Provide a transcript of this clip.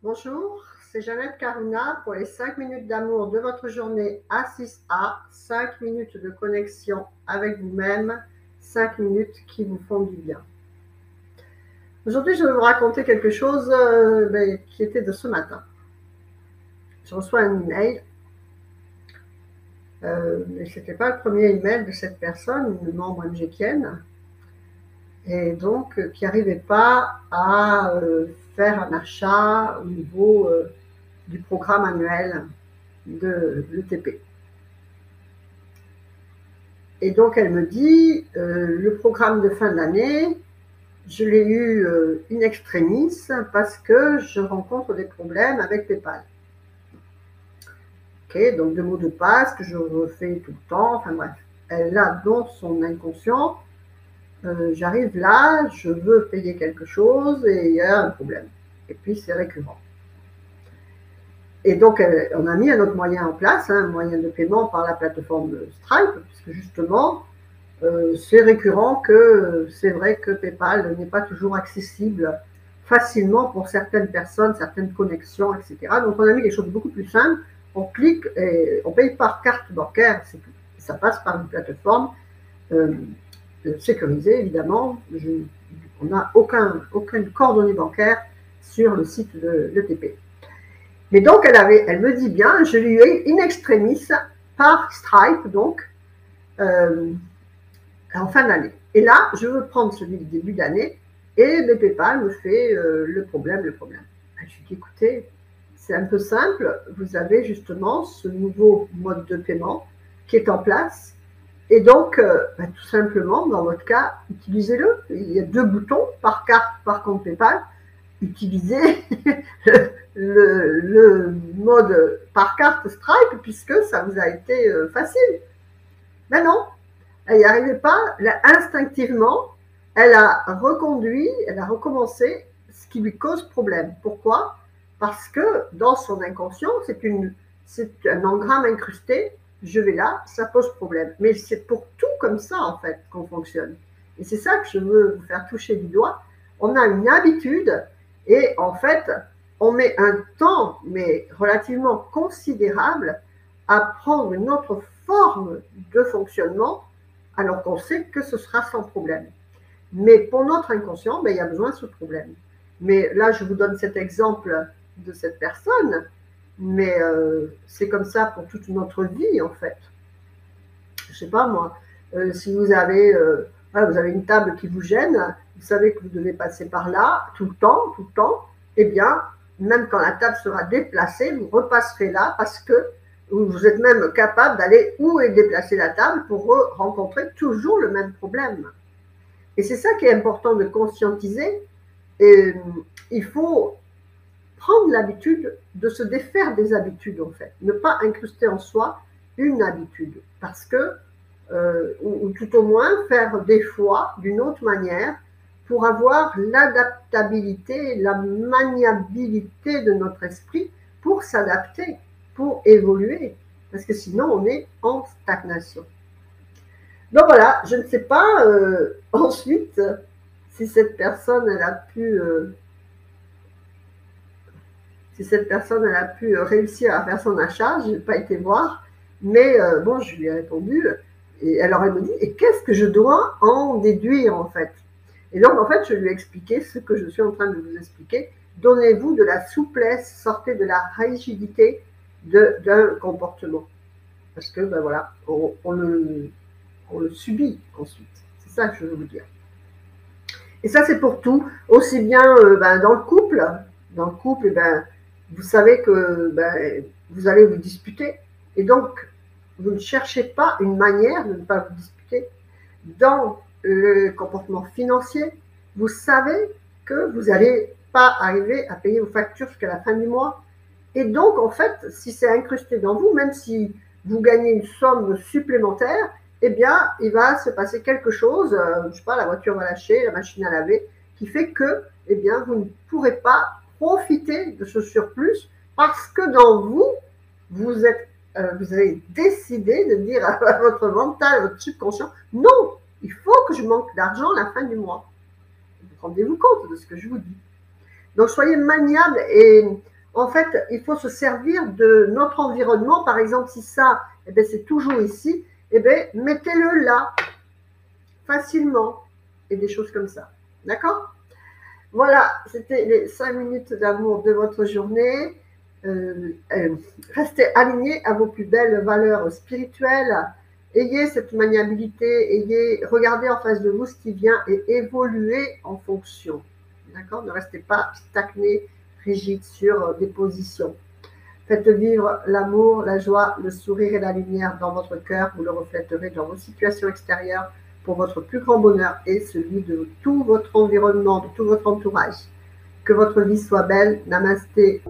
Bonjour, c'est Jeannette Karuna pour les 5 minutes d'amour de votre journée à 6A, 5 minutes de connexion avec vous-même, 5 minutes qui vous font du bien. Aujourd'hui, je vais vous raconter quelque chose qui était de ce matin. Je reçois un email, mais ce n'était pas le premier email de cette personne, une membre MGKienne, et donc qui n'arrivait pas à faire un achat au niveau du programme annuel de l'ETP. Et donc elle me dit, le programme de fin d'année, je l'ai eu in extremis parce que je rencontre des problèmes avec PayPal. Ok, donc de mots de passe que je refais tout le temps, enfin bref. Elle a dans son inconscient, j'arrive là, je veux payer quelque chose et il y a un problème. Et puis c'est récurrent. Et donc, on a mis un autre moyen en place, un moyen de paiement par la plateforme Stripe, puisque justement, c'est récurrent que c'est vrai que PayPal n'est pas toujours accessible facilement pour certaines personnes, certaines connexions, etc. Donc, on a mis des choses beaucoup plus simples. On clique et on paye par carte bancaire, c'est tout. Ça passe par une plateforme sécurisée, évidemment. On n'a aucune coordonnée bancaire sur le site de l'ETP. Mais donc, elle me dit bien, je lui ai in extremis par Stripe, donc, en fin d'année. Et là, je veux prendre celui du début d'année, et le PayPal me fait le problème. Je lui dis, écoutez, c'est un peu simple, vous avez justement ce nouveau mode de paiement qui est en place, et donc, tout simplement, dans votre cas, utilisez-le. Il y a 2 boutons, par carte, par compte PayPal. Utilisez le mode par carte Stripe puisque ça vous a été facile. Mais non, elle n'y arrivait pas. Instinctivement, elle a reconduit, elle a recommencé ce qui lui cause problème. Pourquoi? Parce que dans son inconscient, c'est un engramme incrusté. Je vais là, ça pose problème. Mais c'est pour tout comme ça, en fait, qu'on fonctionne. Et c'est ça que je veux vous faire toucher du doigt. On a une habitude et en fait, on met un temps, mais relativement considérable, à prendre une autre forme de fonctionnement, alors qu'on sait que ce sera sans problème. Mais pour notre inconscient, il y a besoin de ce problème. Mais là, je vous donne cet exemple de cette personne, mais c'est comme ça pour toute notre vie, en fait. Je ne sais pas, moi, si vous avez une table qui vous gêne, vous savez que vous devez passer par là tout le temps, eh bien, même quand la table sera déplacée, vous repasserez là parce que vous êtes même capable d'aller où est déplacée la table pour rencontrer toujours le même problème. Et c'est ça qui est important de conscientiser. Et il faut prendre l'habitude de se défaire des habitudes, en fait. Ne pas incruster en soi une habitude. Parce que, ou tout au moins faire des fois d'une autre manière pour avoir l'adaptabilité, la maniabilité de notre esprit pour s'adapter, pour évoluer. Parce que sinon, on est en stagnation. Donc voilà, je ne sais pas ensuite si cette personne, elle a pu réussir à faire son achat. Je n'ai pas été voir, mais bon, je lui ai répondu. Et alors elle me dit, et qu'est-ce que je dois en déduire en fait? Et donc en fait, je lui ai expliqué ce que je suis en train de vous expliquer. Donnez-vous de la souplesse, sortez de la rigidité d'un comportement. Parce que ben voilà, on le subit ensuite. C'est ça que je veux vous dire. Et ça, c'est pour tout, aussi bien dans le couple. Dans le couple, vous savez que vous allez vous disputer. Et donc, vous ne cherchez pas une manière de ne pas vous disputer. Dans le comportement financier, vous savez que vous n'allez pas arriver à payer vos factures jusqu'à la fin du mois. Et donc, en fait, si c'est incrusté dans vous, même si vous gagnez une somme supplémentaire, eh bien, il va se passer quelque chose, je ne sais pas, la voiture va lâcher, la machine à laver, qui fait que, eh bien, vous ne pourrez pas profiter de ce surplus parce que dans vous, vous avez décidé de dire à votre mental, à votre subconscient, non, il faut que je manque d'argent à la fin du mois. Rendez-vous compte de ce que je vous dis. Donc, soyez maniable et En fait, il faut se servir de notre environnement. Par exemple, si ça, eh bien, c'est toujours ici, eh bien, mettez-le là, facilement, et des choses comme ça. D'accord? Voilà, c'était les 5 minutes d'amour de votre journée. Restez alignés à vos plus belles valeurs spirituelles. Ayez cette maniabilité, regardez en face de vous ce qui vient et évoluez en fonction. D'accord? Ne restez pas stagné, rigide sur des positions. Faites vivre l'amour, la joie, le sourire et la lumière dans votre cœur. Vous le reflèterez dans vos situations extérieures pour votre plus grand bonheur et celui de tout votre environnement, de tout votre entourage. Que votre vie soit belle. Namasté.